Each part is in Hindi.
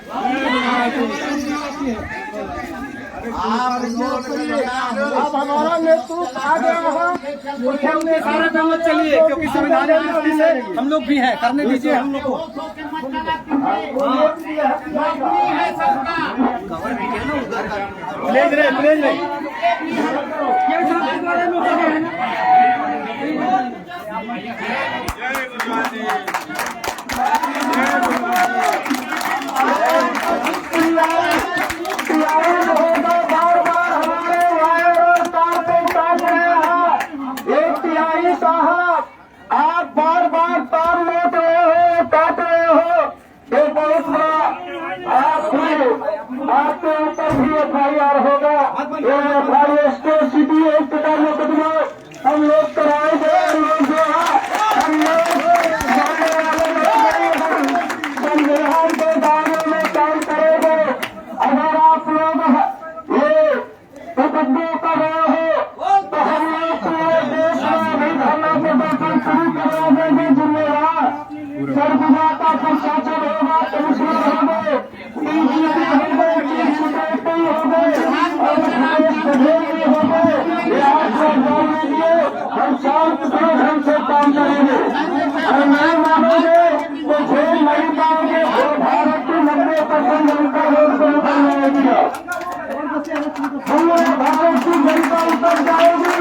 आप हमारा नेतृत्व आ गया है, सारा जमात चलिए, क्योंकि संविधानिक दृष्टि से हम लोग भी हैं, करने दीजिए हम लोग को। प्लेज रहे आप बार बार तार लौट रहे हो, काट रहे हो, ये बहुत बड़ा आपके ऊपर भी FIR होगा। ये FIR स्टेट सिटी एक्ट का मुकदमा हम लोग कराएंगे। हम लोग संविधान के दायरे में काम करेंगे। अगर आप लोग ये मुकदमे कर रहे हो तो हम लोग पूरे देश में अभी धरना प्रदर्शन शुरू करा देंगे। जिम्मेदार सरगुजा का प्रशासन होगा, कमिश्नर होंगे, DGP होंगे, चीफ सेक्रेटरी होंगे और प्रदेश प्रभारी होंगे। ये आपको जानने के लिए हम शांतिपूर्ण ढंग से काम करेंगे और नहीं मानोगे तो झेल नहीं पाओगे। भारत की 90% जनता रोड पर उतर जाएगी। पूरे भारत की जनता उतर जाएगी।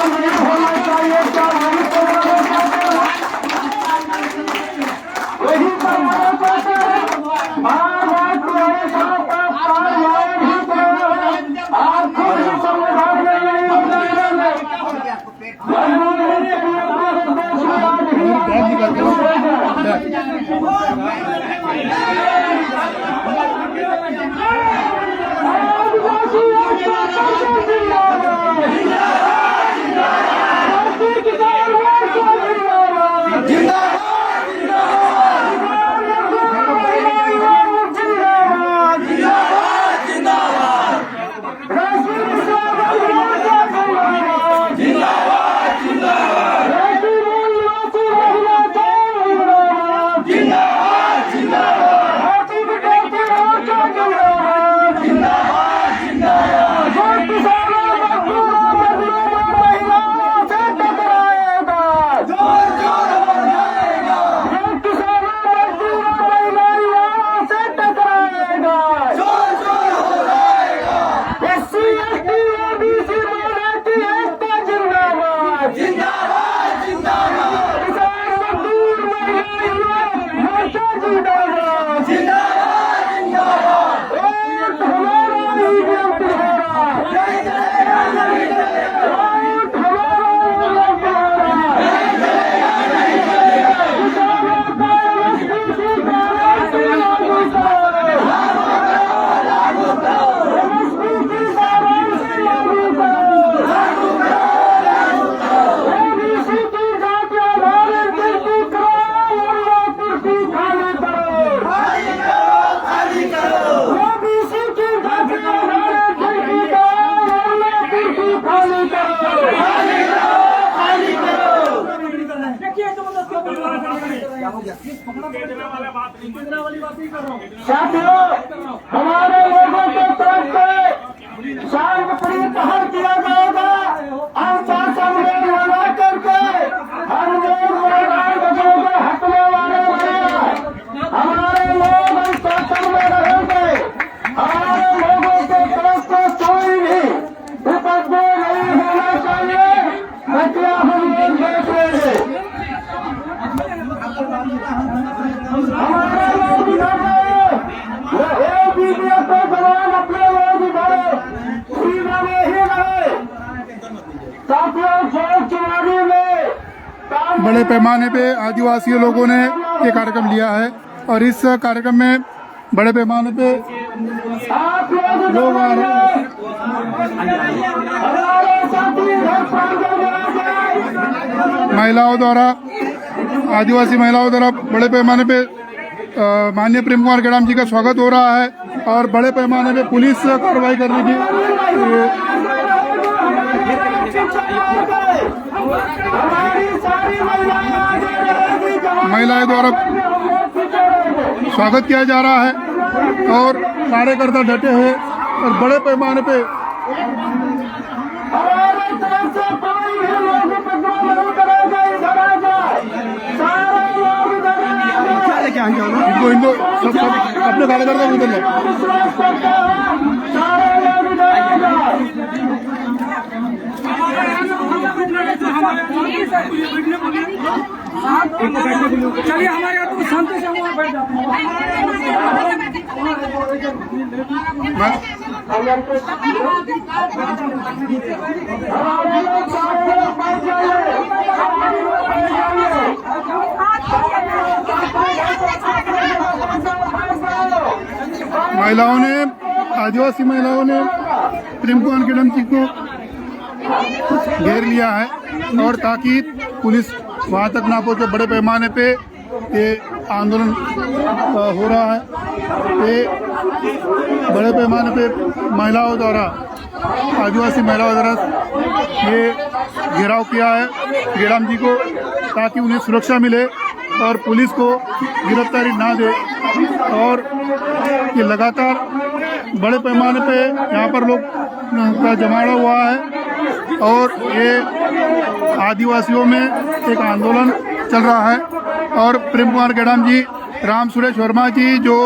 नहीं होना चाहिए क्या हमारी यही करवाना चाहते हैं। बार तुम्हारे साथ आप ही करो। आप खुद ही संविधान में नहीं साथियों, हमारे लोगों के तरफ से शांतिप्रिय पहल किया जाएगा। अनुशासन में लगा करके हर लोग मैदान बचोगे, हटने वाले नहीं। हमारे लोग अनुशासन में रहेंगे। हमारे लोगों के तरफ से कोई भी विपद्य नहीं होना चाहिए। हत्या हम लोग देख लेंगे। हमारे लोग इधर तो जवान अपने लोग इधर सीमा में ही रहे। साथियों, चुनावी में बड़े पैमाने पे आदिवासी लोगों ने ये कार्यक्रम लिया है और इस कार्यक्रम में बड़े पैमाने पे लोग आ रहे हैं। महिलाओं द्वारा, आदिवासी महिलाओं द्वारा बड़े पैमाने पे माननीय प्रेम कुमार गेड़ाम जी का स्वागत हो रहा है और बड़े पैमाने पे पुलिस कार्रवाई करने की महिलाएं द्वारा स्वागत किया जा रहा है। और कार्यकर्ता डटे हैं और बड़े पैमाने पे हमारे तरफ से कोई भी लोग उपद्रव नहीं करेगा, इधर आ जाए, सारे लोग इधर आ जाए। इनको सब अपने कार्यकर्ता को उधर ले। विश्वास करते हैं, सारे लोग इधर आ जाए। चलिए हमारे यहाँ तो शांति से हम वहाँ बैठ जाते हमारे लोग सारे लोग बैठ जाइए, सारे लोग बैठ जाइए। महिलाओं ने, आदिवासी महिलाओं ने प्रेम कुमार केडम जी को घेर लिया है और ताकि पुलिस वहां तक ना पहुंचे। बड़े पैमाने पे ये आंदोलन हो रहा है। ये बड़े पैमाने पे महिलाओं द्वारा, आदिवासी महिलाओं द्वारा ये घेराव किया है केडम जी को, ताकि उन्हें सुरक्षा मिले और पुलिस को गिरफ्तारी ना दे। और ये लगातार बड़े पैमाने पे यहाँ पर लोग का जमावड़ा हुआ है और ये आदिवासियों में एक आंदोलन चल रहा है। और प्रेम कुमार केडम जी, राम सुरेश वर्मा जी जो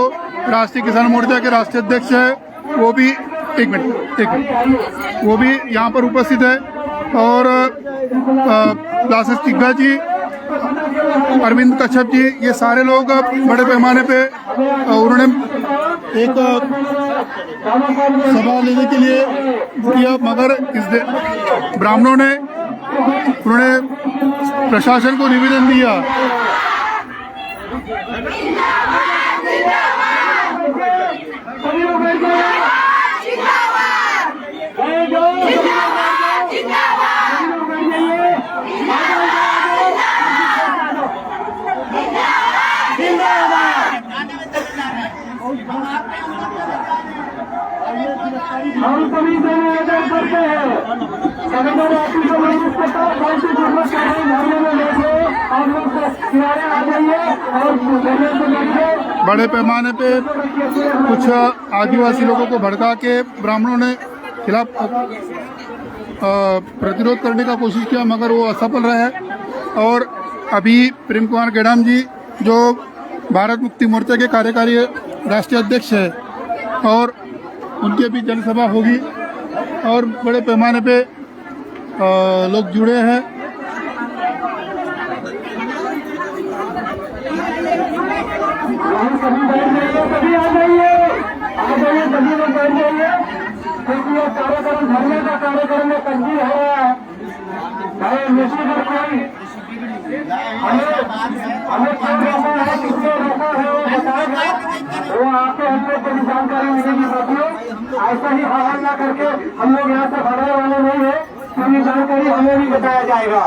राष्ट्रीय किसान मोर्चा के राष्ट्रीय अध्यक्ष है, वो भी एक मिनट वो भी यहाँ पर उपस्थित है। और लासेस तिग्गा जी, अरविंद कश्यप जी, ये सारे लोग बड़े पैमाने पे उन्होंने एक सभा लेने के लिए किया, मगर इस ब्राह्मणों ने उन्होंने प्रशासन को निवेदन दिया हम सभी से निवेदन करते हैं, कलेक्टर ऑफिस को नोटिस के साथ धरने में बैठे, आप लोग किनारे आ जाइए और धरने से बैठे। बड़े पैमाने पे कुछ आदिवासी लोगों को भड़का के ब्राह्मणों ने खिलाफ प्रतिरोध करने का कोशिश किया, मगर वो असफल रहे। और अभी प्रेम कुमार केडम जी जो भारत मुक्ति मोर्चा के कार्यकारी राष्ट्रीय अध्यक्ष है और उनके भी जनसभा होगी और बड़े पैमाने पे लोग जुड़े हैं। सभी बैठ जाइए, सभी आ जाइए, सभी लोग बैठ जाइए, क्योंकि ये कार्यक्रम धरने का कार्यक्रम में तब्दील हो रहा है। निश्चित कोई हमें क्यों रोका है, किसने रोका है, वो बताएगा, वो आके हम लोग को भी जानकारी मिलेगी। साथियों, ऐसा ही बहाल ना करके हम लोग यहाँ से भरने वाले नहीं है, क्योंकि जानकारी हमें भी बताया जाएगा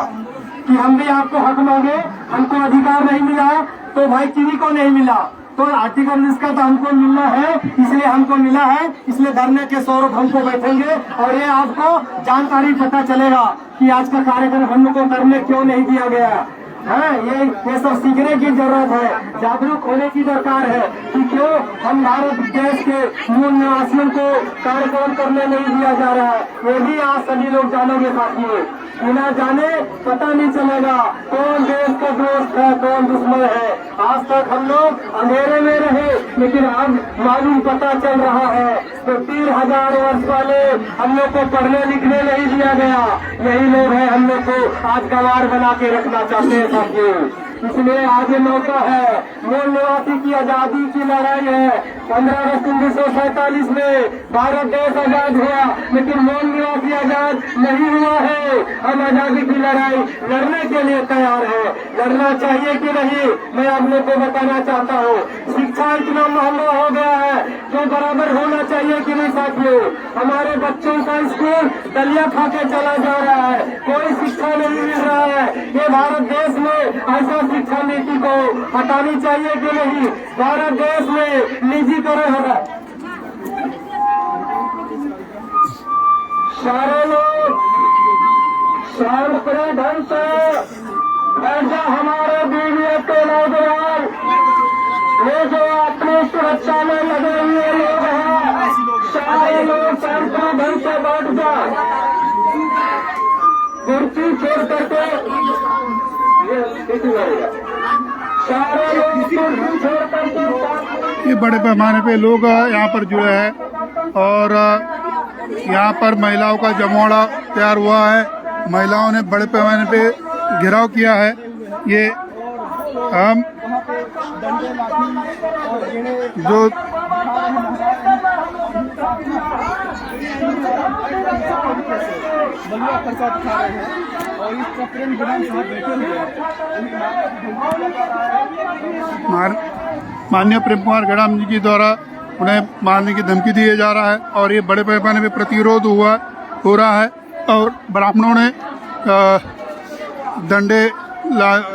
कि हम भी आपको हक मांगे, हमको अधिकार नहीं मिला तो भाई किसी को नहीं मिला, तो आर्टिकल इसका तो हमको मिलना है, इसलिए हमको मिला है, इसलिए धरने के स्वरूप हमको बैठेंगे और ये आपको जानकारी पता चलेगा कि आज का कार्यक्रम हम लोग को करने क्यों नहीं दिया गया है। ये सब सीखने की जरूरत है, जागरूक होने की दरकार है कि क्यों हम भारत देश के मूल निवासियों को कार्यक्रम करने नहीं दिया जा रहा है। ये भी आज सभी लोग जानेंगे साथियों, बिना जाने पता नहीं चलेगा कौन देश का दोस्त है, कौन दुश्मन है। आज तक हम लोग अंधेरे में रहे, लेकिन अब मालूम पता चल रहा है। तो 3000 वर्ष पहले हम लोग को पढ़ने लिखने नहीं दिया गया, यही लोग हैं हम लोग को आज गंवार बना के रखना चाहते हैं साथियों। इसलिए आज ये मौका है, मूल निवासी की आजादी की लड़ाई है। 15 अगस्त 1947 में भारत देश आजाद हुआ, लेकिन मूल निवासी आजाद नहीं हुआ है। हम आजादी की लड़ाई लड़ने के लिए तैयार है। लड़ना चाहिए कि नहीं, मैं आप लोग को बताना चाहता हूँ। शिक्षा इतना महंगा हो गया है, जो बराबर होना चाहिए कि नहीं साथियों। हमारे बच्चों का स्कूल दलिया खा के चला जा रहा है, कोई शिक्षा नहीं मिल रहा है। ये भारत देश में ऐसा शिक्षा नीति को हटानी चाहिए कि नहीं। भारत देश में निजीकरण होगा, सारे लोग शांत ढंग से ऐसा हमारे बीवी के नौजवान ये जो अपनी सुरक्षा में लगे हुए लोग हैं, सारे लोग शांति ढंग से बैठ जाओ, कुर्सी छोड़ करके सारे लोग कुर्सी छोड़ करके ये बड़े पैमाने पे लोग यहाँ पर जुड़े हैं और यहाँ पर महिलाओं का जमावड़ा तैयार हुआ है। महिलाओं ने बड़े पैमाने पे घेराव किया है। ये हम जो माननीय प्रेम कुमार गैडाम जी के द्वारा उन्हें मारने की धमकी दिए जा रहा है और ये बड़े पैमाने पे प्रतिरोध हो रहा है और ब्राह्मणों ने डंडे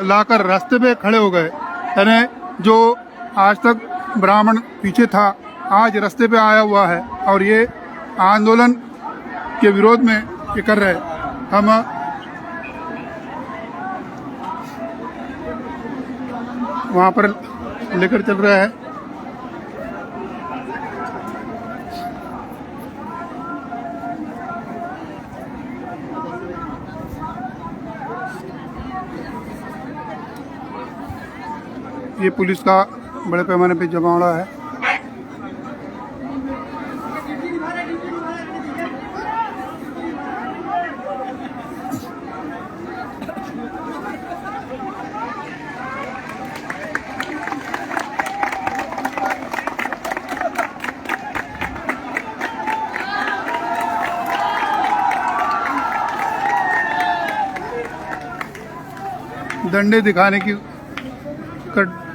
लाकर रास्ते पे खड़े हो गए। यानी जो आज तक ब्राह्मण पीछे था आज रास्ते पे आया हुआ है और ये आंदोलन के विरोध में ये कर रहे हैं। हम वहाँ पर लेकर चल रहे हैं। ये पुलिस का बड़े पैमाने पे जमावड़ा है। डंडे दिखाने की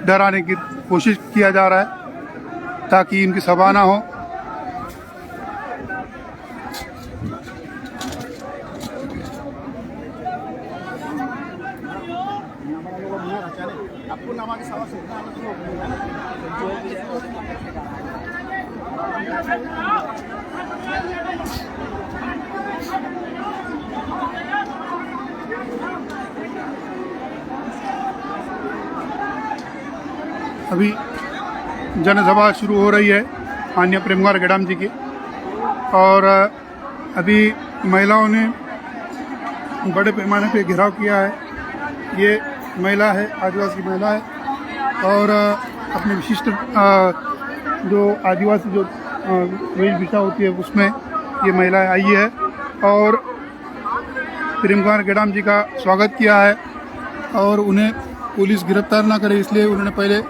डराने की कोशिश किया जा रहा है ताकि इनकी सभा ना हो। अभी जनसभा शुरू हो रही है माननीय प्रेम कुमार गैडाम जी की और अभी महिलाओं ने बड़े पैमाने पे घेराव किया है। ये महिला है, आदिवासी महिला है और अपने विशिष्ट जो आदिवासी जो वेशभूषा होती है उसमें ये महिला आई है और प्रेम कुमार गैडाम जी का स्वागत किया है और उन्हें पुलिस गिरफ्तार ना करे इसलिए उन्होंने पहले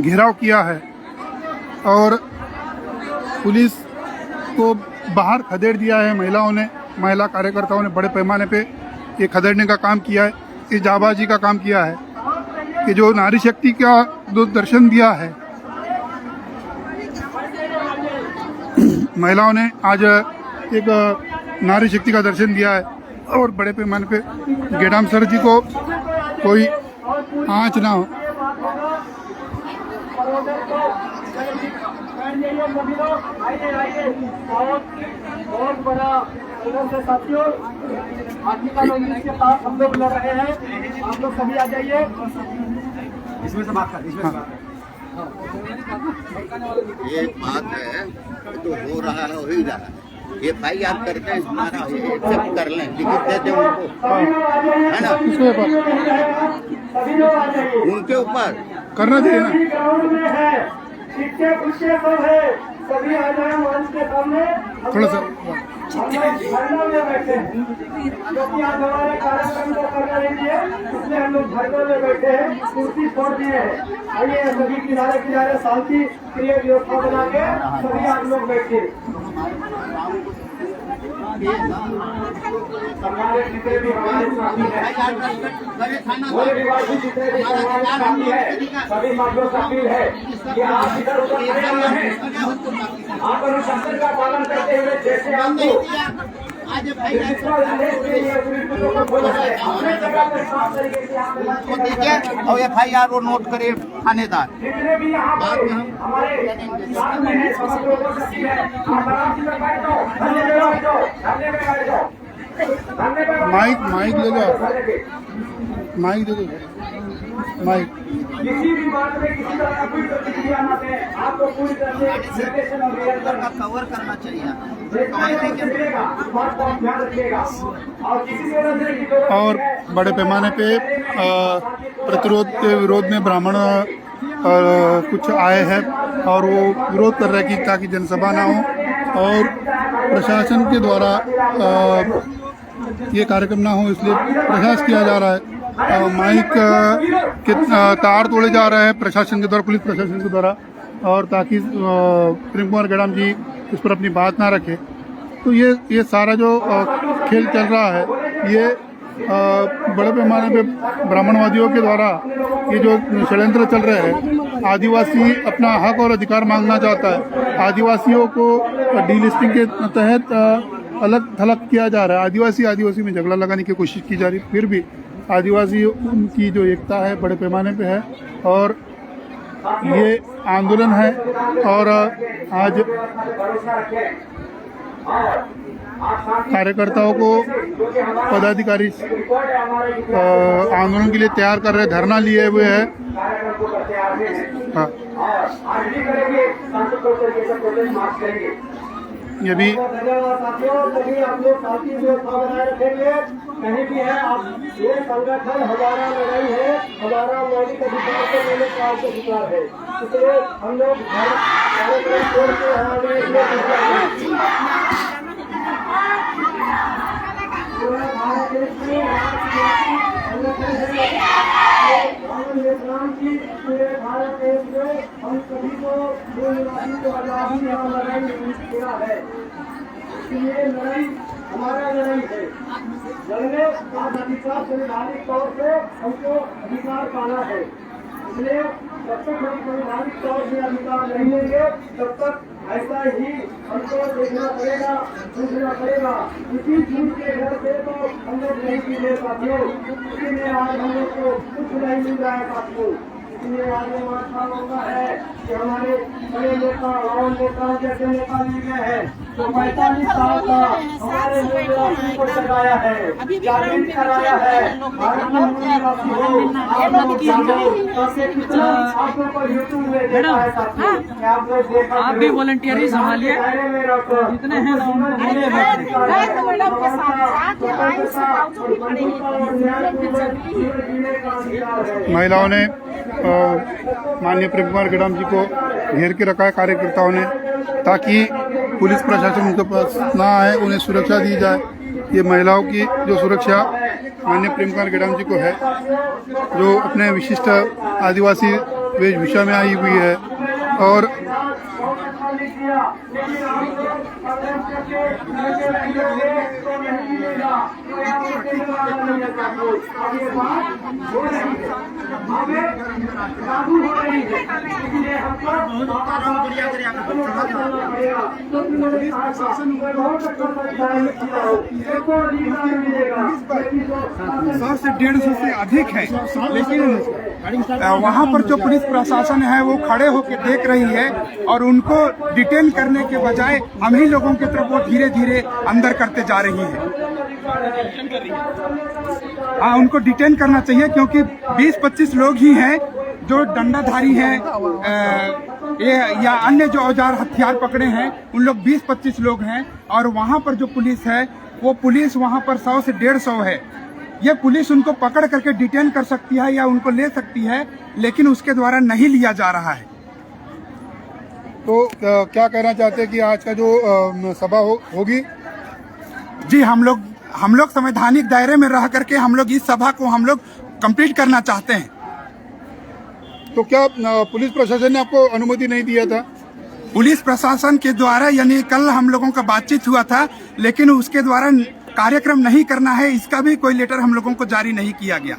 घेराव किया है और पुलिस को बाहर खदेड़ दिया है। महिला कार्यकर्ताओं ने बड़े पैमाने पे ये खदेड़ने का काम किया है। ये जाबाजी का काम किया है कि जो नारी शक्ति का जो दर्शन दिया है महिलाओं ने आज एक नारी शक्ति का दर्शन दिया है और बड़े पैमाने पे गैडाम सर जी को कोई आँच ना हो। बहुत बड़ा इधर से साथियों के पास हम लोग लड़ रहे हैं, आप लोग सभी आ जाइए। इसमें से बात कर ये बात है तो हो रहा है, हो ही रहा है। FIR करके हमारा एक्सेप्ट कर लें, लिखित दे दें उनको, है ना, उनके ऊपर करना चाहिए ना। सभी आ जाए मंच के सामने। थोड़ा सा धरना में बैठे हैं क्योंकि आज हमारे कार्यक्रम को करना नहीं है, इसलिए हम लोग धरना में बैठे हैं, कुर्सी छोड़ दिए हैं। आइए सभी किनारे किनारे शांति प्रिय व्यवस्था बना के सभी आप लोग बैठिए। हमारे जितने भी हमारे साथी हैं, वो निवासी जितने भी हमारे साथी है, सभी माध्यमों से अपील है कि आप इधर उधर खड़े हुए हैं, आप अनुशासन का पालन करते हुए जैसे आपको और FIR वो नोट करे थानेदार। जितने भी यहाँ पर हमारे साथ में है, सब लोगों से अपील है, आप आराम से बैठ जाओ, धरने में बैठ जाओ, धरने में बैठ जाओ, धरने में माइक ले लो, माइक दे दो। माइक किसी भी बात में किसी तरह का कोई प्रतिक्रिया न दें, आपको पूरी तरह से निर्देशन और नियंत्रण कवर करना चाहिए। मिलेगा, इस बात को आप ध्यान रखिएगा। और किसी तरह से की जरूरत और बड़े पैमाने पे प्रतिरोध के विरोध में ब्राह्मण कुछ आए हैं और वो विरोध कर रहे हैं कि ताकि जनसभा ना हो और प्रशासन के द्वारा ये कार्यक्रम ना हो, इसलिए प्रयास किया जा रहा है। माइक के तार तोड़े जा रहे हैं प्रशासन के द्वारा, पुलिस प्रशासन के द्वारा, और ताकि प्रेम कुमार गेड़ाम जी इस पर अपनी बात ना रखे। तो ये सारा जो खेल चल रहा है, ये बड़े पैमाने पे ब्राह्मणवादियों के द्वारा ये जो षड्यंत्र चल रहे हैं, आदिवासी अपना हक और अधिकार मांगना चाहता है, आदिवासियों को डीलिस्टिंग के तहत अलग थलग किया जा रहा है, आदिवासी में झगड़ा लगाने की कोशिश की जा रही है। फिर भी आदिवासी की जो एकता है बड़े पैमाने पे है और ये आंदोलन है। और आज कार्यकर्ताओं को पदाधिकारी आंदोलन के लिए तैयार कर रहे, धरना लिए हुए हैं। हाँ, ये भी कहीं भी है आप, ये संगठन हमारा लड़ाई है, हमारा मौलिक अधिकार को लेने का अधिकार है, इसलिए हम लोग कार्यक्रम छोड़ के हमारे पूरा भारत देश में पूरे भारत देश में हम सभी को निवासी को आजादी और लड़ाई पूरा है, इसलिए लड़ाई हमारा लड़ाई है। लड़ने का अधिकार संवैधानिक तौर से हमको अधिकार पाना है, इसलिए जब तक हम संवैधानिक तौर से अधिकार नहीं लेंगे तब तक ऐसा ही हमको देखना पड़ेगा, सोचना पड़ेगा। इसी झूठ के घर से तो हम लोग नहीं पी ले पाते, इसीलिए आज हम लोग को कुछ नहीं मिल रहा है साथियों। इसलिए आज माथा होता है कि हमारे बड़े नेता और नेता जैसे नेता लिए गए हैं तो 45 साल का हमारे लोगों को लगाया है, जागृत कराया है। भारत में निवासी हो आप लोग जानो, कैसे कितना आप लोग को यूट्यूब में देखा है साथियों, आप लोग देखा, आप भी वॉलंटियरी संभालिए, जितने हैं महिलाओं ने माननीय प्रेम कुमार गेड़ाम जी को घेर के रखा है कार्यकर्ताओं ने, ताकि पुलिस प्रशासन उनके पास ना आए, उन्हें सुरक्षा दी जाए। ये महिलाओं की जो सुरक्षा माननीय प्रेम कुमार गेड़ाम जी को है, जो अपने विशिष्ट आदिवासी वेशभूषा में आई हुई है और सौ से 150 से अधिक है, लेकिन वहाँ पर जो पुलिस प्रशासन है वो खड़े होकर देख रही है और उनको डिटेन करने के बजाय हम ही लोगों की तरफ वो धीरे धीरे अंदर करते जा रही है। हाँ, उनको डिटेन करना चाहिए क्योंकि 20-25 लोग ही हैं जो डंडाधारी हैं या अन्य जो औजार हथियार पकड़े हैं, उन लोग 20-25 लोग हैं। और वहाँ पर जो पुलिस है वो पुलिस वहाँ पर 100 से 150 है। ये पुलिस उनको पकड़ करके डिटेन कर सकती है या उनको ले सकती है, लेकिन उसके द्वारा नहीं लिया जा रहा है। तो क्या कहना चाहते हैं कि आज का जो सभा होगी? जी, हम लोग संवैधानिक दायरे में रह करके हम लोग इस सभा को हम लोग कंप्लीट करना चाहते हैं। तो क्या पुलिस प्रशासन ने आपको अनुमति नहीं दिया था? पुलिस प्रशासन के द्वारा यानी कल हम लोगों का बातचीत हुआ था, लेकिन उसके द्वारा कार्यक्रम नहीं करना है इसका भी कोई लेटर हम लोगों को जारी नहीं किया गया।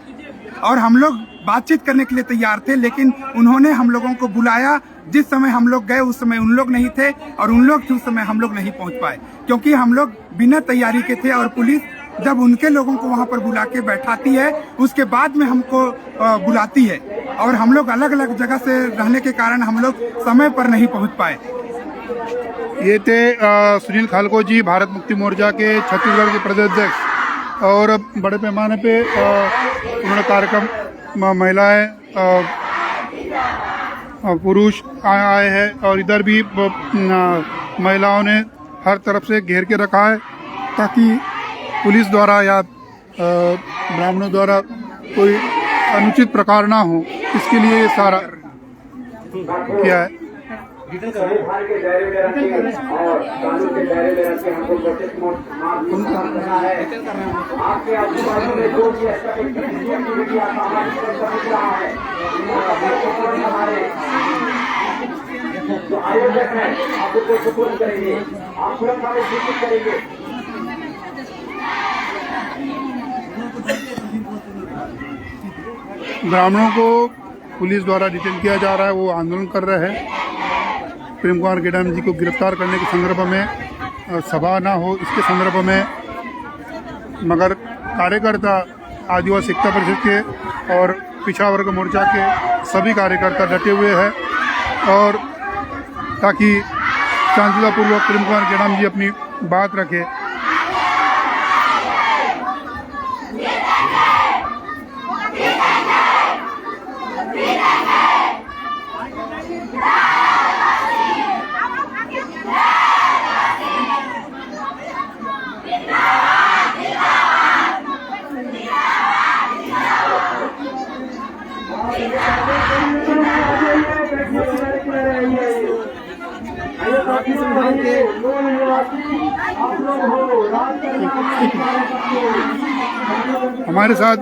और हम लोग बातचीत करने के लिए तैयार थे, लेकिन उन्होंने हम लोगों को बुलाया। जिस समय हम लोग गए उस समय उन लोग नहीं थे और उन लोग थे उस समय हम लोग नहीं पहुंच पाए, क्योंकि हम लोग बिना तैयारी के थे। और पुलिस जब उनके लोगों को वहां पर बुला के बैठाती है उसके बाद में हमको बुलाती है, और हम लोग अलग अलग जगह से रहने के कारण हम लोग समय पर नहीं पहुंच पाए। ये थे सुनील खालको जी, भारत मुक्ति मोर्चा के छत्तीसगढ़ के प्रदेश अध्यक्ष, और बड़े पैमाने पे उन्होंने कार्यक्रम महिलाएं पुरुष आए हैं और इधर भी महिलाओं ने हर तरफ से घेर के रखा है ताकि पुलिस द्वारा या ब्राह्मणों द्वारा कोई अनुचित प्रकार ना हो, इसके लिए ये सारा किया है। संविधान के दायरे में रखिए और कानून के दायरे में रखिए। हमको प्रोटेस्ट करना है। आपके आजू बाजू में जो भी एक्टिविटी आपका हमारे रहा है, हमारे जो आयोजक है आपको सपोर्ट करेंगे, आप सुरक्षा में सूचित करेंगे। ब्राह्मणों को पुलिस द्वारा डिटेन किया जा रहा है, वो आंदोलन कर रहे हैं प्रेम कुमार गेडाम जी को गिरफ्तार करने के संदर्भ में सभा ना हो इसके संदर्भ में, मगर कार्यकर्ता आदिवासी एकता परिषद के और पिछड़ा वर्ग मोर्चा के सभी कार्यकर्ता डटे हुए हैं और ताकि शांतिपूर्वक प्रेम कुमार गेडाम जी अपनी बात रखे। हमारे साथ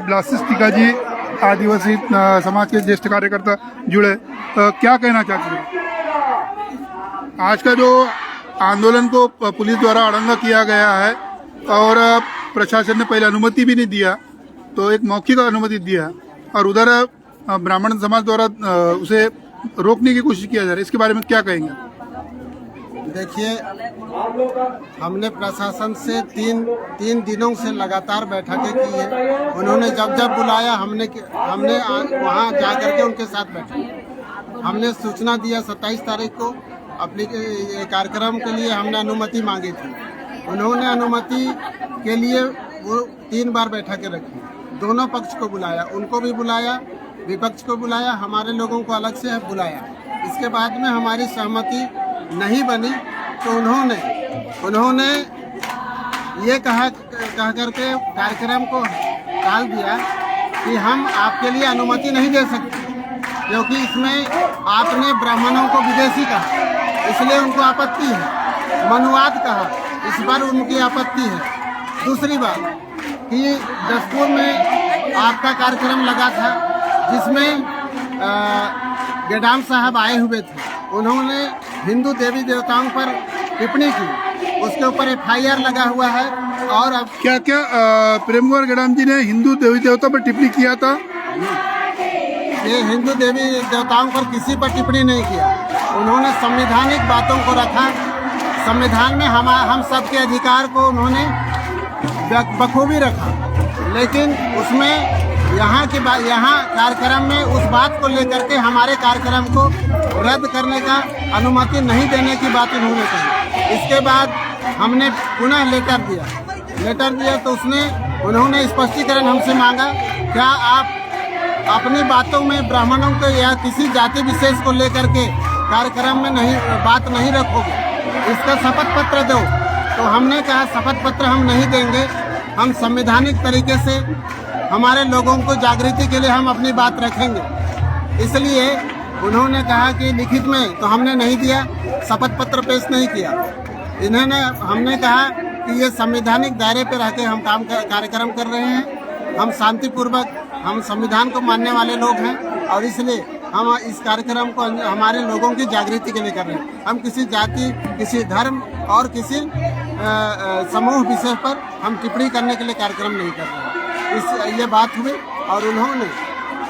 ब्लास्टिस टीका जी आदिवासी समाज के ज्येष्ठ कार्यकर्ता जुड़े, क्या कहना चाहते हैं? आज का जो आंदोलन को पुलिस द्वारा अड़ंगा किया गया है और प्रशासन ने पहले अनुमति भी नहीं दिया, तो एक मौखिक अनुमति दिया और उधर ब्राह्मण समाज द्वारा उसे रोकने की कोशिश किया जा रहा है, इसके बारे में क्या कहेंगे? देखिए, हमने प्रशासन से तीन दिनों से लगातार बैठकें की है। उन्होंने जब बुलाया हमने वहां जाकर के उनके साथ बैठे। हमने सूचना दिया 27 तारीख को अपने कार्यक्रम के लिए हमने अनुमति मांगी थी। उन्होंने अनुमति के लिए वो 3 बार बैठकें रखी, दोनों पक्ष को बुलाया, उनको भी बुलाया, विपक्ष को बुलाया, हमारे लोगों को अलग से बुलाया। इसके बाद में हमारी सहमति नहीं बनी तो उन्होंने ये कह करके कार्यक्रम को टाल दिया कि हम आपके लिए अनुमति नहीं दे सकते, क्योंकि इसमें आपने ब्राह्मणों को विदेशी कहा, इसलिए उनको आपत्ति है। मनुवाद कहा, इस पर उनकी आपत्ति है। दूसरी बात कि जसपुर में आपका कार्यक्रम लगा था जिसमें गेडाम साहब आए हुए थे, उन्होंने हिंदू देवी देवताओं पर टिप्पणी की, उसके ऊपर FIR लगा हुआ है। और अब क्या प्रेम कुमार गेडाम जी ने हिंदू देवी देवता पर टिप्पणी किया था? ये हिंदू देवी देवताओं पर किसी पर टिप्पणी नहीं किया, उन्होंने संवैधानिक बातों को रखा। संविधान में हम सबके अधिकार को उन्होंने बखूबी रखा, लेकिन उसमें यहाँ कार्यक्रम में उस बात को लेकर के हमारे कार्यक्रम को रद्द करने का अनुमति नहीं देने की बात उन्होंने कही। इसके बाद हमने पुनः लेटर दिया तो उन्होंने स्पष्टीकरण हमसे मांगा, क्या आप अपनी बातों में ब्राह्मणों को या किसी जाति विशेष को लेकर के कार्यक्रम में बात नहीं रखोगे, इसका शपथ पत्र दो। तो हमने कहा शपथ पत्र हम नहीं देंगे, हम संवैधानिक तरीके से हमारे लोगों को जागृति के लिए हम अपनी बात रखेंगे। इसलिए उन्होंने कहा कि लिखित में, तो हमने नहीं दिया, शपथ पत्र पेश नहीं किया। हमने कहा कि ये संवैधानिक दायरे पर रह के हम कार्यक्रम कर रहे हैं, हम शांतिपूर्वक, हम संविधान को मानने वाले लोग हैं और इसलिए हम इस कार्यक्रम को हमारे लोगों की जागृति के लिए कर रहे हैं। हम किसी जाति, किसी धर्म और किसी समूह विशेष पर हम टिप्पणी करने के लिए कार्यक्रम नहीं कर रहे हैं। ये बात हुई और उन्होंने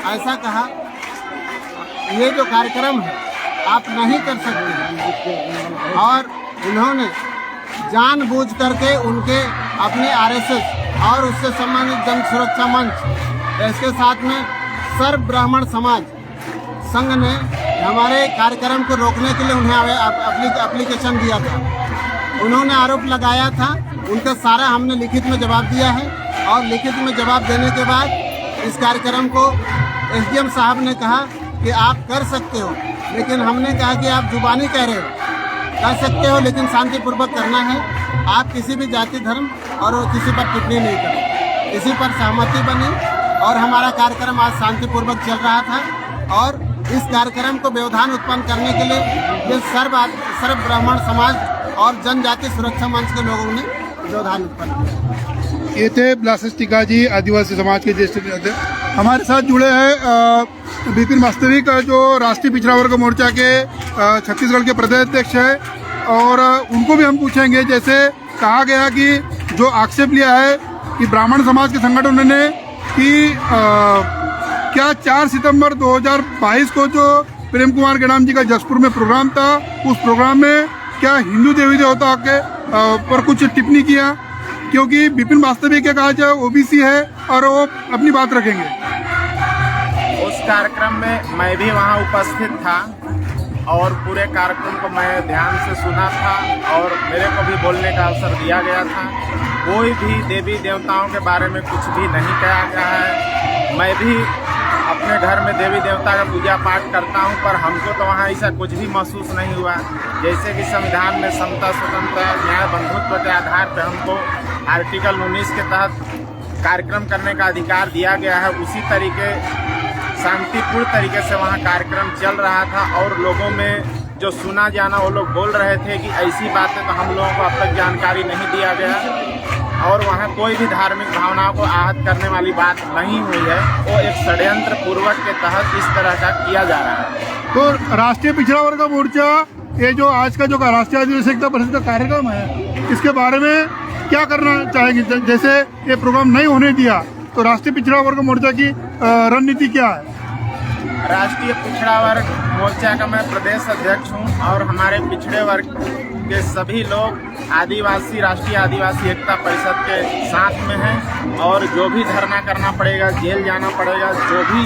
ऐसा कहा, ये जो कार्यक्रम है आप नहीं कर सकते, और उन्होंने जानबूझ करके उनके अपने RSS और उससे संबंधित जन सुरक्षा मंच, इसके साथ में सर्व ब्राह्मण समाज संघ ने हमारे कार्यक्रम को रोकने के लिए उन्हें एप्लीकेशन दिया था। उन्होंने आरोप लगाया था, उनका सारा हमने लिखित में जवाब दिया है और लिखित में जवाब देने के बाद इस कार्यक्रम को एसडीएम साहब ने कहा कि आप कर सकते हो, लेकिन हमने कहा कि आप जुबानी कह रहे हो, कर सकते हो लेकिन शांतिपूर्वक करना है। आप किसी भी जाति धर्म और किसी पर टिप्पणी नहीं करें। इसी पर सहमति बनी और हमारा कार्यक्रम आज शांतिपूर्वक चल रहा था। और इस कार्यक्रम को व्यवधान उत्पन्न करने के लिए ये सर्व ब्राह्मण समाज और जनजाति सुरक्षा मंच के लोगों ने व्यवधान उत्पन्न किया। ये थे ब्लासेस टिकाजी, आदिवासी समाज के ज्येष्ठ नेता। हमारे साथ जुड़े हैं विपिन वास्तविक, जो राष्ट्रीय पिछड़ा वर्ग मोर्चा के छत्तीसगढ़ के प्रदेश अध्यक्ष है, और उनको भी हम पूछेंगे। जैसे कहा गया कि जो आक्षेप लिया है कि ब्राह्मण समाज के संगठनों ने कि क्या 4 सितंबर 2022 को जो प्रेम कुमार गेड़ाम जी का जसपुर में प्रोग्राम था, उस प्रोग्राम में क्या हिंदू देवी देवता के पर कुछ टिप्पणी किया? क्योंकि विपिन वास्तविक के कहा जाए ओबीसी है और वो अपनी बात रखेंगे। उस कार्यक्रम में मैं भी वहां उपस्थित था और पूरे कार्यक्रम को मैं ध्यान से सुना था और मेरे को भी बोलने का अवसर दिया गया था। कोई भी देवी देवताओं के बारे में कुछ भी नहीं कहा गया है। मैं भी अपने घर में देवी देवता का पूजा पाठ करता हूं, पर हमको तो वहां ऐसा कुछ भी महसूस नहीं हुआ। जैसे कि संविधान में समता, स्वतंत्रता, न्याय, बंधुत्व के आधार पर हमको आर्टिकल 19 के तहत कार्यक्रम करने का अधिकार दिया गया है, उसी तरीके शांतिपूर्ण तरीके से वहाँ कार्यक्रम चल रहा था। और लोगों में जो सुना जाना वो लोग बोल रहे थे कि ऐसी बातें तो हम लोगों को अब तक जानकारी नहीं दिया गया और वहाँ कोई भी धार्मिक भावनाओं को आहत करने वाली बात नहीं हुई है। वो एक षड्यंत्र पूर्वक के तहत इस तरह का किया जा रहा है। तो राष्ट्रीय पिछड़ा वर्ग मोर्चा, ये जो आज का जो राष्ट्रीय आदिवासी एकता परिषद का कार्यक्रम है, इसके बारे में क्या करना चाहेंगे? जैसे ये प्रोग्राम नहीं होने दिया तो राष्ट्रीय पिछड़ा वर्ग मोर्चा की रणनीति क्या है? राष्ट्रीय पिछड़ा वर्ग मोर्चा का मैं प्रदेश अध्यक्ष हूं और हमारे पिछड़े वर्ग के सभी लोग आदिवासी राष्ट्रीय आदिवासी एकता परिषद के साथ में हैं और जो भी धरना करना पड़ेगा, जेल जाना पड़ेगा, जो भी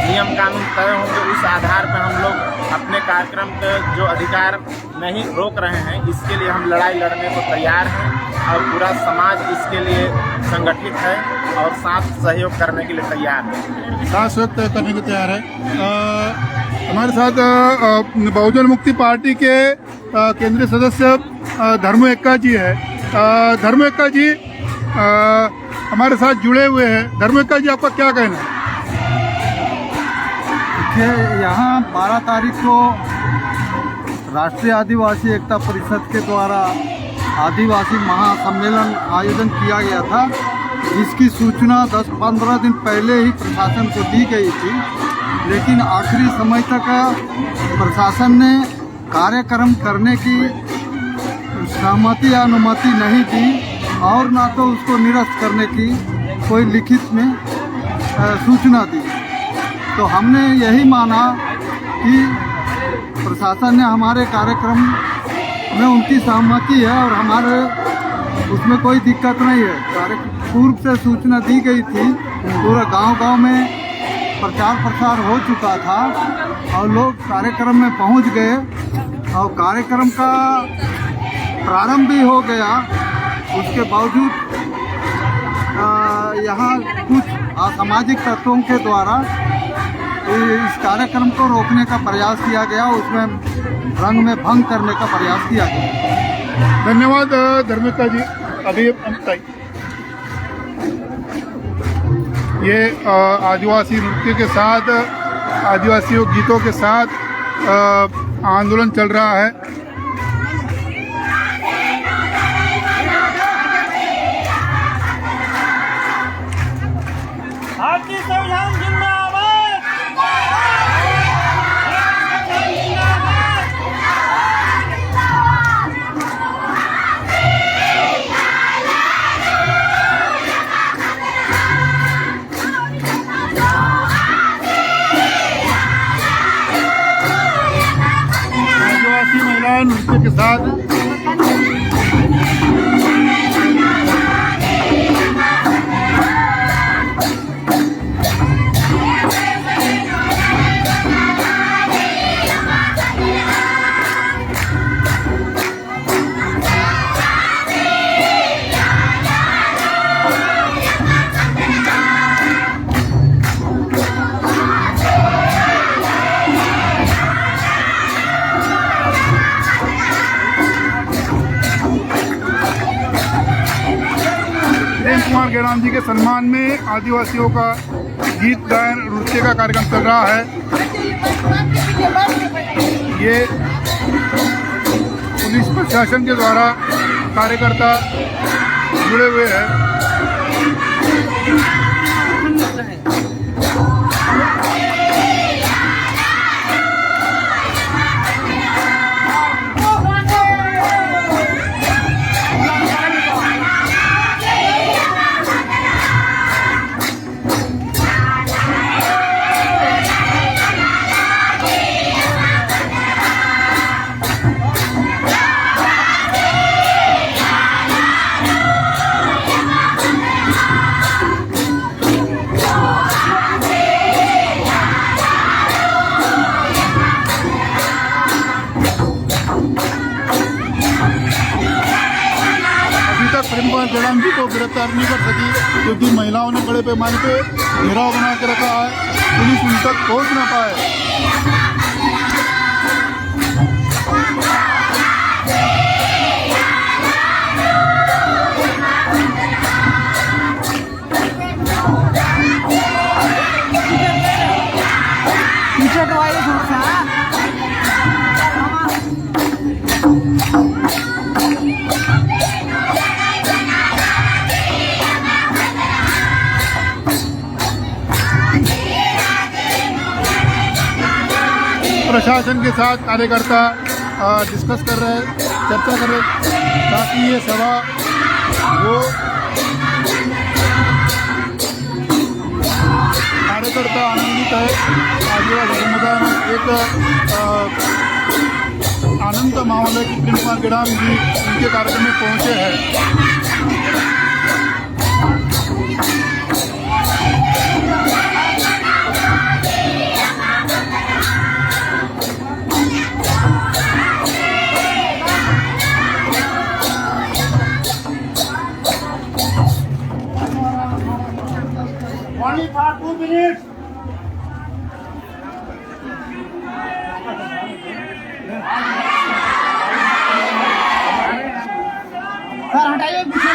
नियम कानून तय होंगे, उस आधार पर हम लोग अपने कार्यक्रम के जो अधिकार नहीं रोक रहे हैं, इसके लिए हम लड़ाई लड़ने को तैयार हैं और पूरा समाज इसके लिए संगठित है और साथ सहयोग करने के लिए तैयार है। साथ सहयोग करने को तैयार है। हमारे साथ बहुजन मुक्ति पार्टी के केंद्रीय सदस्य धर्म एक्का जी है। धर्म एक्का जी हमारे साथ जुड़े हुए हैं। धर्म एक्का जी, आपका क्या कहना है? देखिए, यहाँ 12 तारीख को राष्ट्रीय आदिवासी एकता परिषद के द्वारा आदिवासी महासम्मेलन आयोजन किया गया था, जिसकी सूचना 10-15 दिन पहले ही प्रशासन को दी गई थी, लेकिन आखिरी समय तक प्रशासन ने कार्यक्रम करने की सहमति या अनुमति नहीं दी और ना तो उसको निरस्त करने की कोई लिखित में सूचना दी। तो हमने यही माना कि प्रशासन ने हमारे कार्यक्रम में उनकी सहमति है और हमारे उसमें कोई दिक्कत नहीं है। पूर्व से सूचना दी गई थी, पूरा गांव-गांव में प्रचार प्रसार हो चुका था और लोग कार्यक्रम में पहुंच गए और कार्यक्रम का प्रारंभ भी हो गया। उसके बावजूद यहाँ कुछ असामाजिक तत्वों के द्वारा इस कार्यक्रम को रोकने का प्रयास किया गया, उसमें रंग में भंग करने का प्रयास किया गया। धन्यवाद धर्मिका जी। अभी ये आदिवासी नृत्य के साथ, आदिवासी गीतों के साथ आंदोलन चल रहा है। भारतीय संविधान जिंदाबाद। आदिवासी महिलाएं नृत्य के साथ गेड़ाम जी के सम्मान में आदिवासियों का गीत गायन नृत्य का कार्यक्रम चल रहा है। ये पुलिस प्रशासन के द्वारा कार्यकर्ता जुड़े हुए हैं। प्रेम कुमार गेड़ाम जी को गिरफ्तार नहीं कर सकी क्योंकि महिलाओं ने बड़े पैमाने पे घेराव बना के रखा है, पुलिस उन तक पहुंच ना पाए। प्रशासन के साथ कार्यकर्ता डिस्कस कर रहे हैं, चर्चा कर रहे हैं ताकि ये सभा वो कार्यकर्ता आनंदित है। आदिवासी समुदाय में एक आनंद का माहौल है कि प्रेम कुमार गेड़ाम जी उनके कार्यक्रम में पहुंचे हैं। Only for 2 minutes. सर हटाइए पीछे।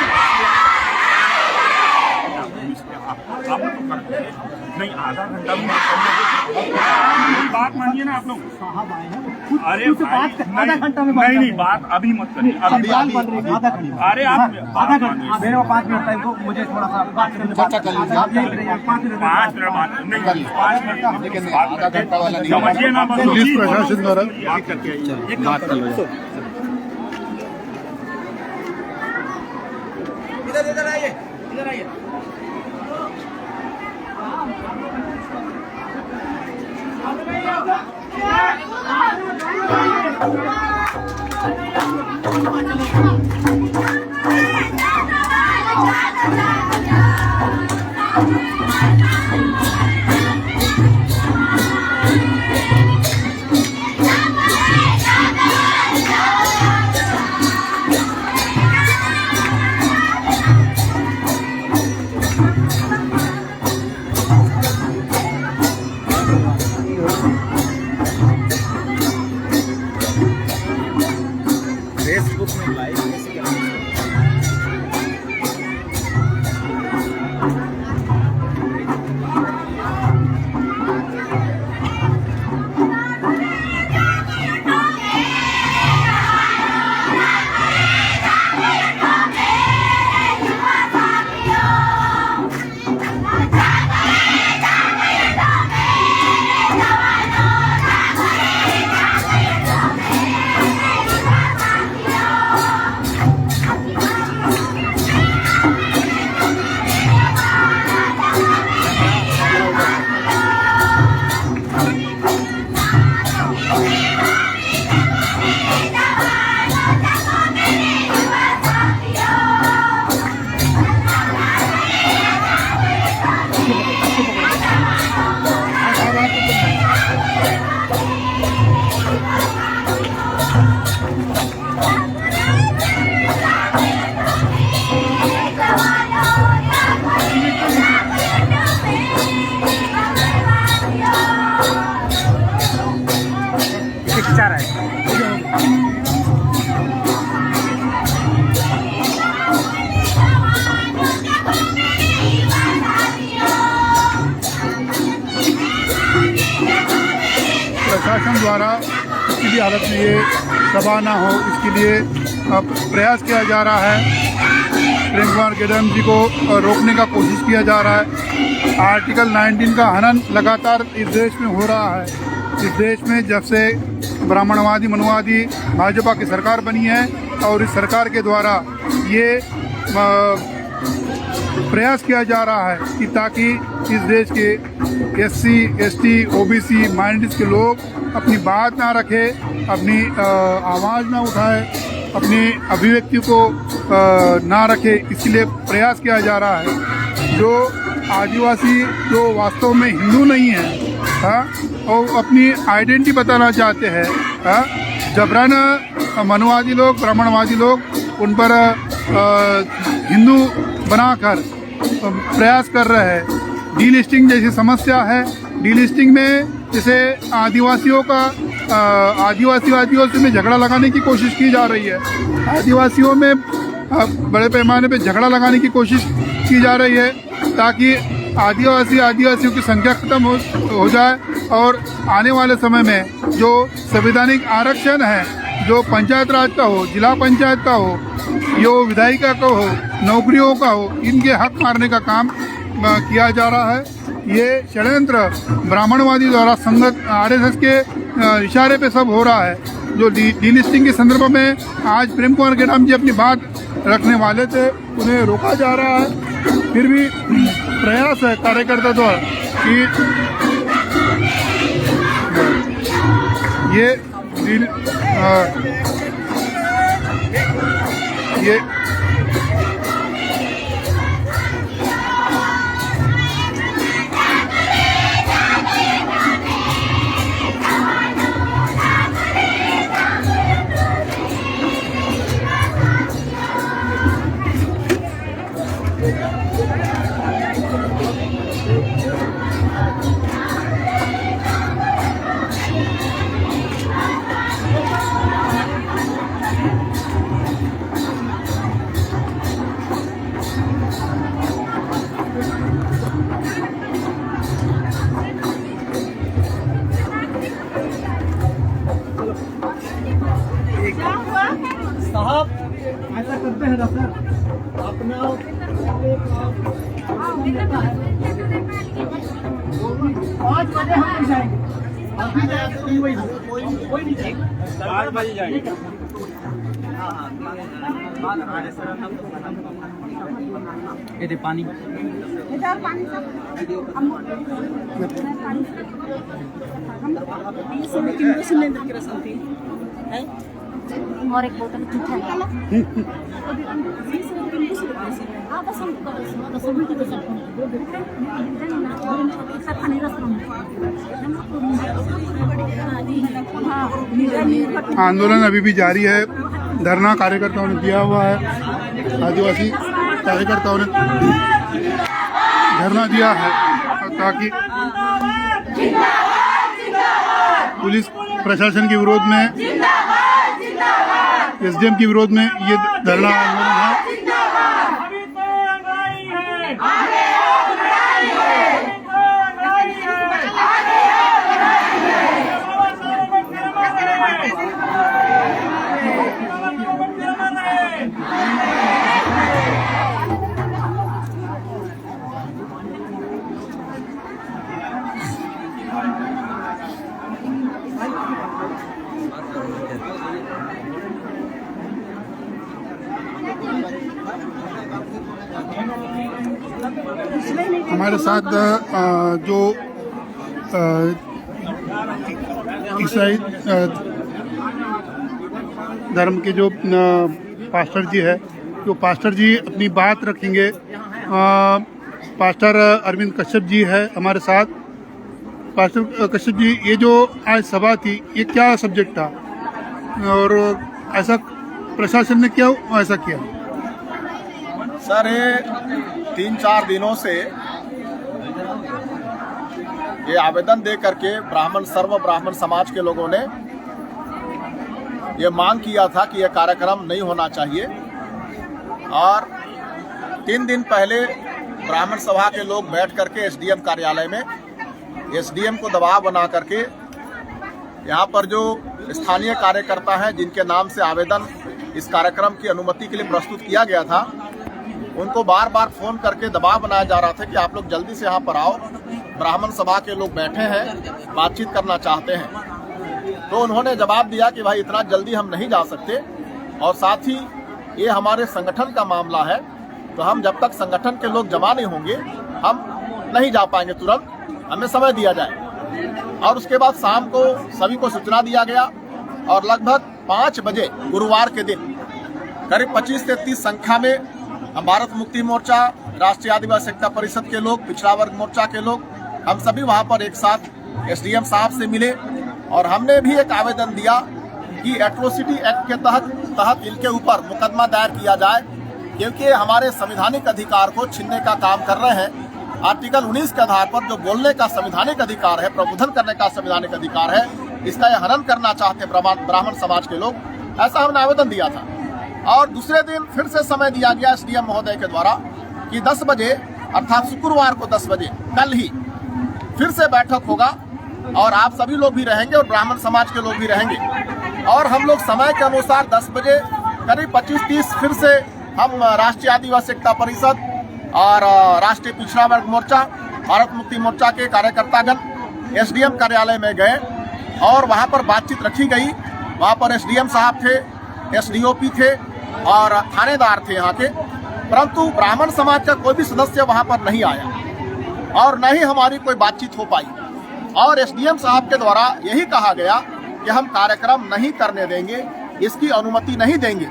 नहीं आधा घंटा में बात मानिए ना आप लोग। अरे आधा घंटा में नहीं बात अभी मत करिए, अभी आधा घंटा। अरे आप आधा घंटा मेरे को 5 मिनट टाइम को मुझे थोड़ा सा चर्चा कर लीजिए। 5 मिनट बात नहीं 5 मिनट आधा घंटा वाला समझिए ना। पुलिस प्रशासन द्वारा बात कर लो। इधर आइए, इधर आइए। प्रशासन द्वारा किसी भी हालत में ये सभा ना हो, इसके लिए प्रयास किया जा रहा है। प्रेम कुमार गेडम जी को रोकने का कोशिश किया जा रहा है। आर्टिकल 19 का हनन लगातार इस देश में हो रहा है। इस देश में जब से ब्राह्मणवादी मनुवादी भाजपा की सरकार बनी है और इस सरकार के द्वारा ये प्रयास किया जा रहा है कि ताकि इस देश के SC, ST, OBC माइनॉरिटीज़ के लोग अपनी बात ना रखे, अपनी आवाज़ ना उठाए, अपनी अभिव्यक्ति को ना रखे, इसलिए प्रयास किया जा रहा है। जो आदिवासी जो वास्तव में हिंदू नहीं है, हाँ, और अपनी आइडेंटिटी बताना चाहते हैं, हाँ, जबरन मनुवादी लोग, ब्राह्मणवादी लोग उन पर हिंदू बनाकर प्रयास कर रहे हैं। डीलिस्टिंग जैसी समस्या है। डीलिस्टिंग में जैसे आदिवासियों में झगड़ा लगाने की कोशिश की जा रही है। आदिवासियों में बड़े पैमाने पे झगड़ा लगाने की कोशिश की जा रही है ताकि आदिवासियों की संख्या खत्म हो जाए और आने वाले समय में जो संवैधानिक आरक्षण है, जो पंचायत राज का हो, जिला पंचायत का हो, यो विधायिका का हो, नौकरियों का हो, इनके हक मारने का काम किया जा रहा है। ये षड्यंत्र ब्राह्मणवादी द्वारा संगत RSS के इशारे पे सब हो रहा है। जो डीलिस्टिंग के संदर्भ में आज प्रेम कुमार गेडाम जी अपनी बात रखने वाले थे, उन्हें रोका जा रहा है। फिर भी प्रयास है कार्यकर्ता द्वारा कि ये साहब ऐसा करते हैं ना सर, अपना 5 बजे हम जाएंगे, कोई नहीं जाएगा, 5 बजे जाएंगे। ये पानी और एक बोतल जूठा आंदोलन अभी भी जारी है। धरना कार्यकर्ताओं ने दिया हुआ है। आदिवासी कार्यकर्ताओं ने धरना दिया है ताकि पुलिस प्रशासन के विरोध में, SDM के विरोध में ये धरना आंदोलन है। हमारे साथ जो ईसाई धर्म के जो पास्टर जी है, जो पास्टर जी अपनी बात रखेंगे। पास्टर अरविंद कश्यप जी है हमारे साथ। पास्टर कश्यप जी, ये जो आज सभा थी, ये क्या सब्जेक्ट था और ऐसा प्रशासन ने क्यों ऐसा किया? सर, ये 3-4 दिनों से ये आवेदन दे करके सर्व ब्राह्मण समाज के लोगों ने ये मांग किया था कि यह कार्यक्रम नहीं होना चाहिए। और 3 दिन पहले ब्राह्मण सभा के लोग बैठ करके SDM कार्यालय में SDM को दबाव बना करके यहाँ पर जो स्थानीय कार्यकर्ता हैं जिनके नाम से आवेदन इस कार्यक्रम की अनुमति के लिए प्रस्तुत किया गया था, उनको बार बार फोन करके दबाव बनाया जा रहा था कि आप लोग जल्दी से यहाँ पर आओ, ब्राह्मण सभा के लोग बैठे हैं, बातचीत करना चाहते हैं। तो उन्होंने जवाब दिया कि भाई इतना जल्दी हम नहीं जा सकते, और साथ ही ये हमारे संगठन का मामला है, तो हम जब तक संगठन के लोग जमा नहीं होंगे हम नहीं जा पाएंगे, तुरंत हमें समय दिया जाए। और उसके बाद शाम को सभी को सूचना दिया गया और लगभग 5 बजे गुरुवार के दिन करीब 25 से 30 संख्या में हम भारत मुक्ति मोर्चा, राष्ट्रीय आदिवासी एकता परिषद के लोग, पिछड़ा वर्ग मोर्चा के लोग, हम सभी वहां पर एक साथ एसडीएम साहब से मिले और हमने भी एक आवेदन दिया कि एट्रोसिटी एक्ट के तहत इनके ऊपर मुकदमा दायर किया जाए, क्योंकि हमारे संवैधानिक अधिकार को छीनने का काम कर रहे हैं। आर्टिकल 19 के आधार पर जो बोलने का संवैधानिक अधिकार है, प्रबोधन करने का संवैधानिक अधिकार है, इसका यह हनन करना चाहते हैं ब्राह्मण समाज के लोग, ऐसा हमने आवेदन दिया था। और दूसरे दिन फिर से समय दिया गया एसडीएम महोदय के द्वारा कि 10 बजे अर्थात शुक्रवार को 10 बजे कल ही फिर से बैठक होगा और आप सभी लोग भी रहेंगे और ब्राह्मण समाज के लोग भी रहेंगे। और हम लोग समय के अनुसार 10 बजे करीब 25-30 फिर से हम राष्ट्रीय आदिवासी एकता परिषद और राष्ट्रीय पिछड़ा वर्ग मोर्चा, भारत मुक्ति मोर्चा के कार्यकर्तागण एसडीएम कार्यालय में गए और वहां पर बातचीत रखी गई। वहां पर एसडीएम साहब थे, एसडीओपी थे और थानेदार थे यहाँ के, परंतु ब्राह्मण समाज का कोई भी सदस्य वहां पर नहीं आया और न ही हमारी कोई बातचीत हो पाई। और एसडीएम साहब के द्वारा यही कहा गया कि हम कार्यक्रम नहीं करने देंगे, इसकी अनुमति नहीं देंगे,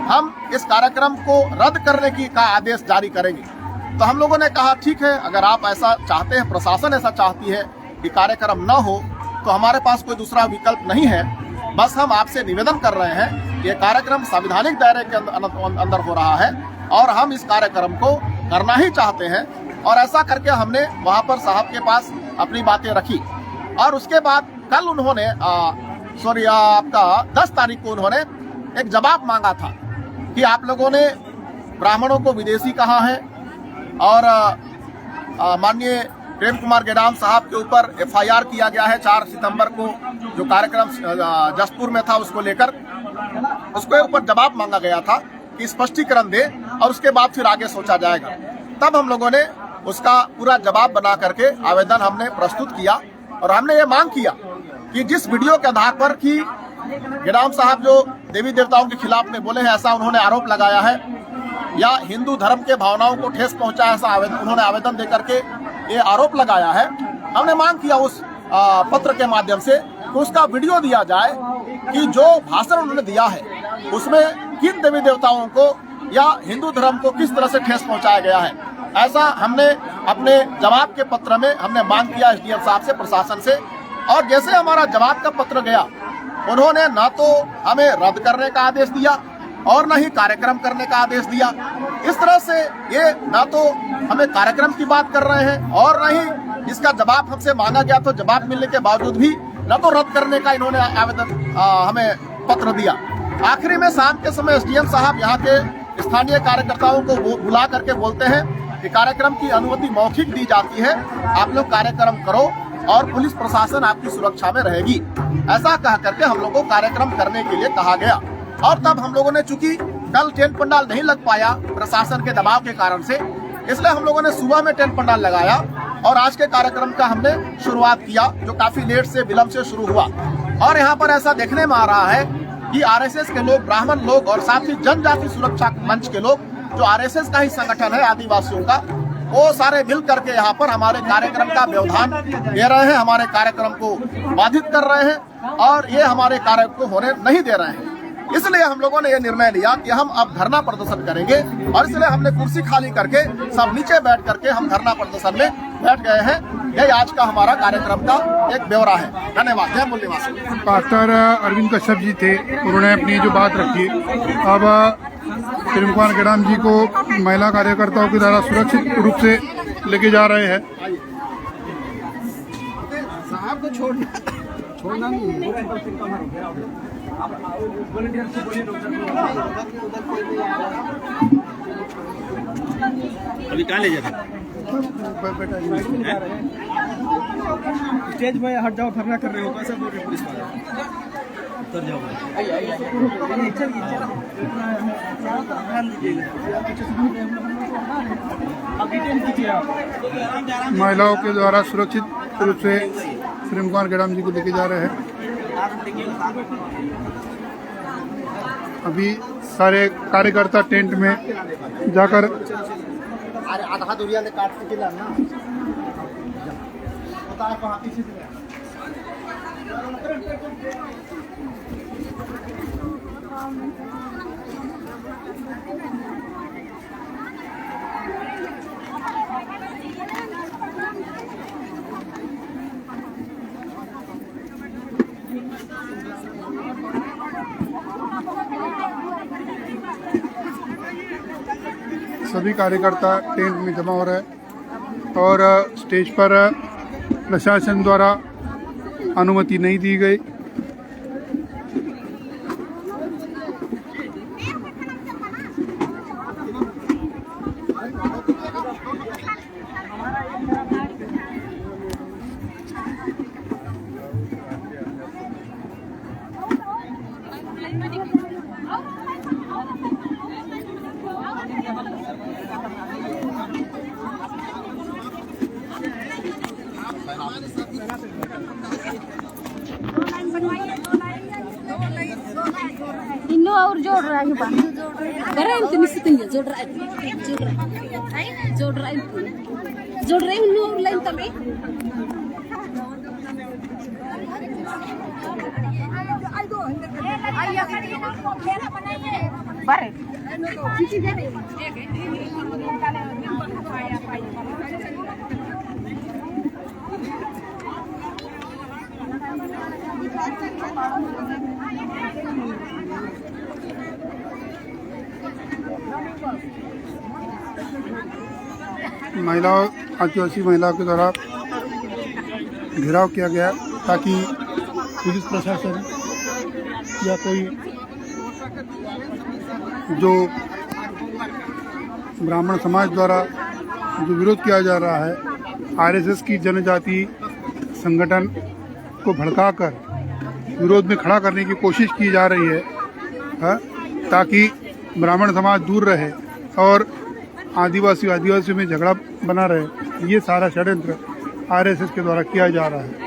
हम इस कार्यक्रम को रद्द करने का आदेश जारी करेंगे। तो हम लोगों ने कहा ठीक है, अगर आप ऐसा चाहते हैं, प्रशासन ऐसा चाहती है कि कार्यक्रम न हो, तो हमारे पास कोई दूसरा विकल्प नहीं है। बस हम आपसे निवेदन कर रहे हैं कि कार्यक्रम संवैधानिक दायरे के अंदर हो रहा है और हम इस कार्यक्रम को करना ही चाहते हैं। और ऐसा करके हमने वहां पर साहब के पास अपनी बातें रखी और उसके बाद कल उन्होंने आपका 10 तारीख को उन्होंने एक जवाब मांगा था कि आप लोगों ने ब्राह्मणों को विदेशी कहा है और माननीय प्रेम कुमार गेडाम साहब के ऊपर एफआईआर किया गया है 4 सितंबर को, जो कार्यक्रम जसपुर में था उसको लेकर, उसके ऊपर जवाब मांगा गया था कि स्पष्टीकरण दे और उसके बाद फिर आगे सोचा जाएगा। तब हम लोगों ने उसका पूरा जवाब बना करके आवेदन हमने प्रस्तुत किया और हमने ये मांग किया कि जिस वीडियो के आधार पर कि गेडाम साहब जो देवी देवताओं के खिलाफ में बोले हैं, ऐसा उन्होंने आरोप लगाया है, या हिंदू धर्म के भावनाओं को ठेस पहुंचा, ऐसा उन्होंने आवेदन दे करके ये आरोप लगाया है। हमने मांग किया उस पत्र के माध्यम से कि उसका वीडियो दिया जाए कि जो भाषण उन्होंने दिया है उसमें किन देवी देवताओं को या हिंदू धर्म को किस तरह से ठेस पहुंचाया गया है। ऐसा हमने अपने जवाब के पत्र में हमने मांग किया एसडीएम साहब से, प्रशासन से। और जैसे हमारा जवाब का पत्र गया, उन्होंने न तो हमें रद्द करने का आदेश दिया और न ही कार्यक्रम करने का आदेश दिया। इस तरह से ये न तो हमें कार्यक्रम की बात कर रहे हैं और न ही इसका जवाब हमसे मांगा गया, तो जवाब मिलने के बावजूद भी न तो रद्द करने का इन्होंने आवेदन हमें पत्र दिया। आखिरी में शाम के समय एसडीएम साहब यहाँ के स्थानीय कार्यकर्ताओं को बुला करके बोलते हैं कि कार्यक्रम की अनुमति मौखिक दी जाती है, आप लोग कार्यक्रम करो और पुलिस प्रशासन आपकी सुरक्षा में रहेगी। ऐसा कह करके हम लोगों को कार्यक्रम करने के लिए कहा गया। और तब हम लोगों ने, चूंकि कल टेंट पंडाल नहीं लग पाया प्रशासन के दबाव के कारण से, इसलिए हम लोगों ने सुबह में टेंट पंडाल लगाया और आज के कार्यक्रम का हमने शुरुआत किया, जो काफी लेट से विलंब से शुरू हुआ। और यहाँ पर ऐसा देखने में आ रहा है कि आरएसएस के लोग, ब्राह्मण लोग और साथ ही जनजाति सुरक्षा मंच के लोग, जो आरएसएस का ही संगठन है आदिवासियों का, वो सारे मिल करके यहाँ पर हमारे कार्यक्रम का व्यवधान दे रहे हैं, हमारे कार्यक्रम को बाधित कर रहे हैं और ये हमारे कार्य को होने नहीं दे रहे हैं। इसलिए हम लोगों ने ये निर्णय लिया कि हम अब धरना प्रदर्शन करेंगे और इसलिए हमने कुर्सी खाली करके सब नीचे बैठ करके हम धरना प्रदर्शन में बैठ गए हैं। यही आज का हमारा कार्यक्रम का एक ब्यौरा है। धन्यवाद। जय मूल निवासी। पास्टर अरविंद कश्यप जी थे, उन्होंने अपनी जो बात रखी। अब प्रेम कुमार गेडाम जी को महिला कार्यकर्ताओं के द्वारा सुरक्षित रूप से लेके जा रहे हैं। साहब को छोड़ना नहीं अभी कहाँ ले जाते? स्टेज में हट जाओ, धरना कर रहे हो, कैसे बोल रहे पुलिस वाले? उतर जाओ। महिलाओं के द्वारा सुरक्षित रूप से प्रेम कुमार गेड़ाम जी को लेके जा रहे हैं। अभी सारे कार्यकर्ता टेंट में जाकर आधा दूरिया ले काट के ना बता कहां पीछे सभी कार्यकर्ता टेंट में जमा हो रहे हैं और स्टेज पर प्रशासन द्वारा अनुमति नहीं दी गई। इन्नो और जोड़ रहा है बा करें तो निश्चित जोड़ रहा है इन्नो और लाइन तले बारे महिलाओं आदिवासी महिलाओं के द्वारा घेराव किया गया ताकि पुलिस प्रशासन या कोई जो ब्राह्मण समाज द्वारा जो विरोध किया जा रहा है, आरएसएस की जनजाति संगठन को भड़काकर विरोध में खड़ा करने की कोशिश की जा रही है, ताकि ब्राह्मण समाज दूर रहे और आदिवासी में झगड़ा बना रहे। ये सारा षड्यंत्र आरएसएस के द्वारा किया जा रहा है।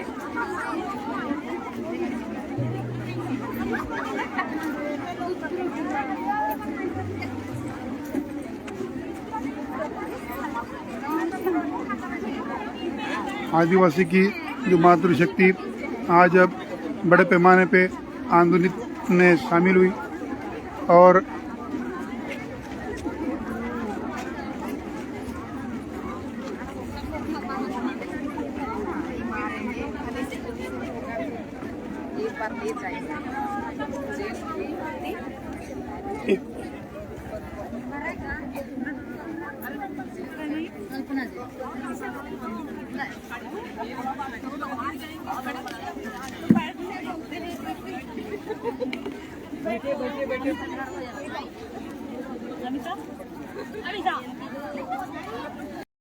आदिवासी की जो मातृशक्ति आज अब बड़े पैमाने पे आंदोलन में शामिल हुई और बैठे